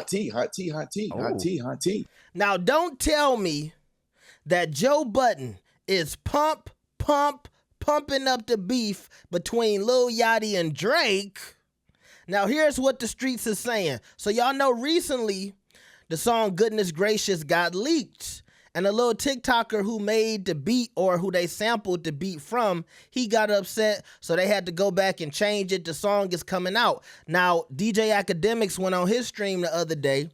Hot tea, hot tea, hot tea, hot tea, hot tea. Now, don't tell me that Joe Budden is pumping up the beef between Lil Yachty and Drake. Now, here's what the streets is saying. So y'all know recently the song Goodness Gracious got leaked. And a little TikToker who made the beat, or who they sampled the beat from, he got upset, so they had to go back and change it. The song is coming out. Now, DJ Academics went on his stream the other day,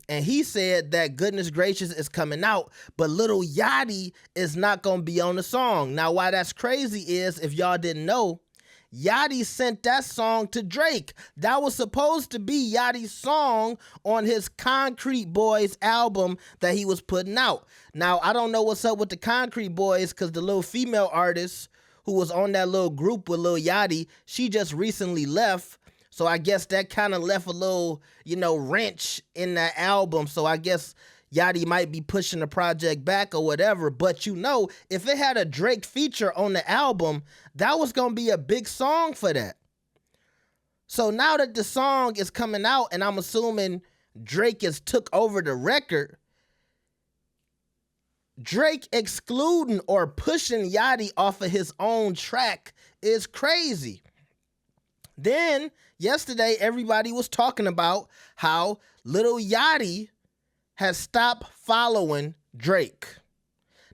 and he said that Goodness Gracious is coming out, but Lil Yachty is not going to be on the song. Now, why that's crazy is, if y'all didn't know, Yachty sent that song to Drake. That was supposed to be Yachty's song on his Concrete Boys album that he was putting out. Now, I don't know what's up with the Concrete Boys, because the little female artist who was on that little group with Lil Yachty, she just recently left. So I guess that kind of left a little, wrench in that album. So I guess Yachty might be pushing the project back or whatever. But if it had a Drake feature on the album, that was going to be a big song for that. So now that the song is coming out, and I'm assuming Drake has took over the record, Drake excluding or pushing Yachty off of his own track is crazy. Then, yesterday, everybody was talking about how Lil Yachty has stopped following Drake.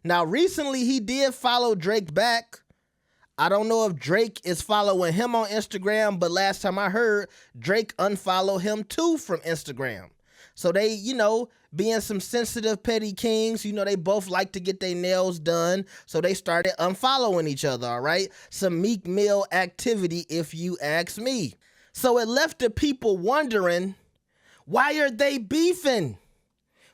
Now, recently, he did follow Drake back. I don't know if Drake is following him on Instagram, but last time I heard, Drake unfollowed him too from Instagram. So they, being some sensitive petty kings, they both like to get their nails done. So they started unfollowing each other, all right? Some Meek Mill activity, if you ask me. So it left the people wondering, why are they beefing?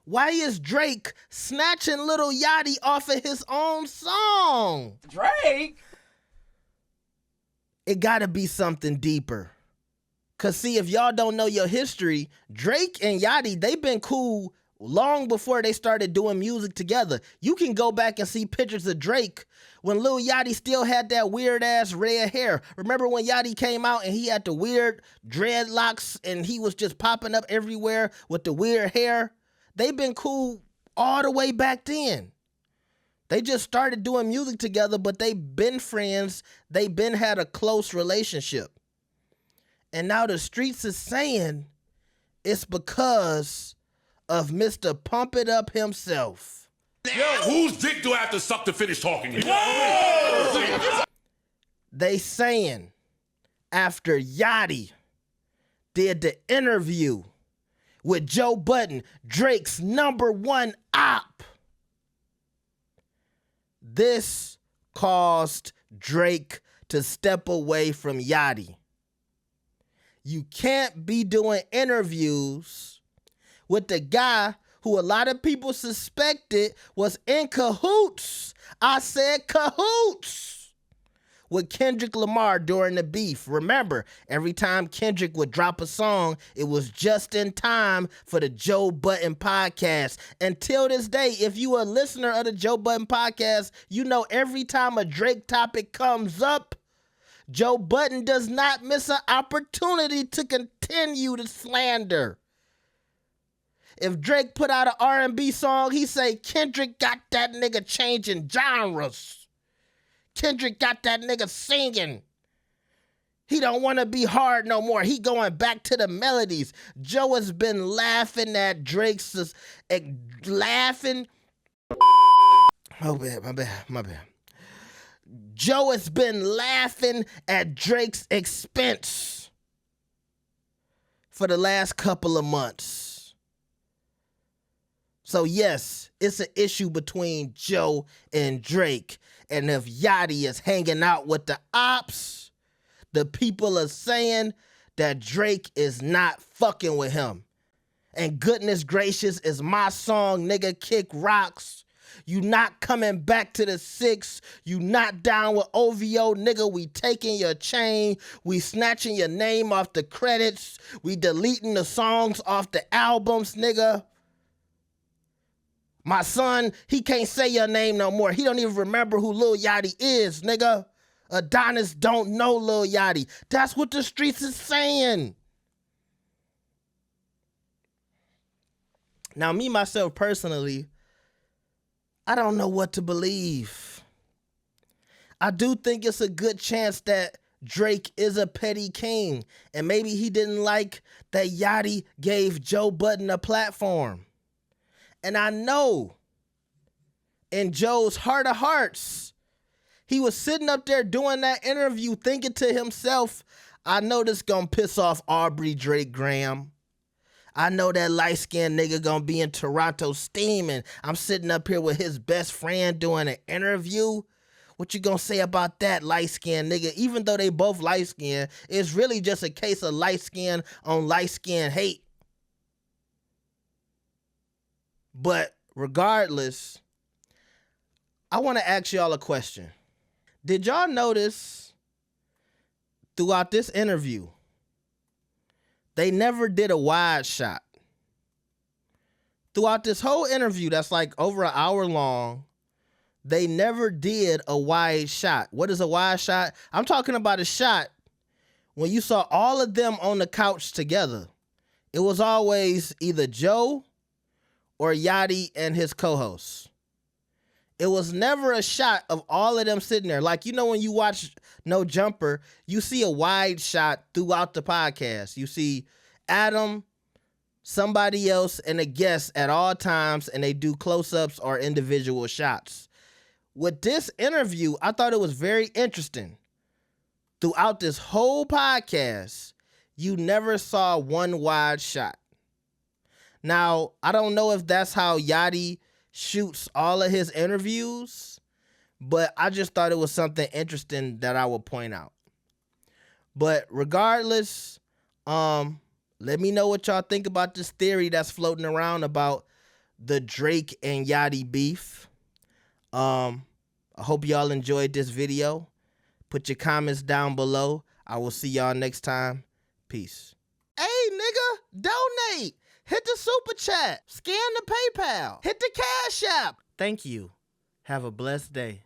Why is Drake snatching Lil Yachty off of his own song? Drake? It gotta be something deeper. Cause see, if y'all don't know your history, Drake and Yachty, they've been cool long before they started doing music together. You can go back and see pictures of Drake when Lil Yachty still had that weird ass red hair. Remember when Yachty came out and he had the weird dreadlocks and he was just popping up everywhere with the weird hair? They've been cool all the way back then. They just started doing music together, but they've been friends. They've been had a close relationship. And now the streets is saying it's because of Mr. Pump It Up himself. Yo, whose dick do I have to suck to finish talking? They saying after Yachty did the interview with Joe Budden, Drake's #1 op, this caused Drake to step away from Yachty. You can't be doing interviews with the guy who a lot of people suspected was in cahoots. I said cahoots with Kendrick Lamar during the beef. Remember, every time Kendrick would drop a song, it was just in time for the Joe Budden podcast. Until this day, if you a listener of the Joe Budden podcast, you know every time a Drake topic comes up, Joe Budden does not miss an opportunity to continue to slander. If Drake put out an R&B song, he say, Kendrick got that nigga changing genres. Kendrick got that nigga singing. He don't want to be hard no more. He going back to the melodies. Joe has been laughing at Drake's, laughing. Oh, my bad. Joe has been laughing at Drake's expense for the last couple of months. So yes, it's an issue between Joe and Drake. And if Yachty is hanging out with the ops, the people are saying that Drake is not fucking with him. And Goodness Gracious is my song, nigga, kick rocks. You not coming back to the 6. You not down with OVO, nigga. We taking your chain. We snatching your name off the credits. We deleting the songs off the albums, nigga. My son, he can't say your name no more. He don't even remember who Lil Yachty is, nigga. Adonis don't know Lil Yachty. That's what the streets is saying. Now, me, myself, personally, I don't know what to believe. I do think it's a good chance that Drake is a petty king, and maybe he didn't like that Yachty gave Joe Budden a platform. And I know in Joe's heart of hearts, he was sitting up there doing that interview thinking to himself, I know this gonna piss off Aubrey Drake Graham. I know that light-skinned nigga gonna be in Toronto steaming. I'm sitting up here with his best friend doing an interview. What you gonna say about that, light-skinned nigga? Even though they both light-skinned, it's really just a case of light-skin on light-skin hate. But regardless, I want to ask y'all a question. Did y'all notice throughout this interview, they never did a wide shot? Throughout this whole interview that's like over an hour long, they never did a wide shot. What is a wide shot? I'm talking about a shot when you saw all of them on the couch together. It was always either Joe or Yachty and his co-hosts. It was never a shot of all of them sitting there. Like, you know, when you watch No Jumper, you see a wide shot throughout the podcast. You see Adam, somebody else, and a guest at all times, and they do close-ups or individual shots. With this interview, I thought it was very interesting. Throughout this whole podcast, you never saw one wide shot. Now, I don't know if that's how Yachty shoots all of his interviews, but I just thought it was something interesting that I would point out. But regardless, let me know what y'all think about this theory that's floating around about the Drake and Yachty beef. I hope y'all enjoyed this video. Put your comments down below. I will see y'all next time. Peace. Hey, nigga, donate. Hit the super chat. Scan the PayPal. Hit the Cash App. Thank you. Have a blessed day.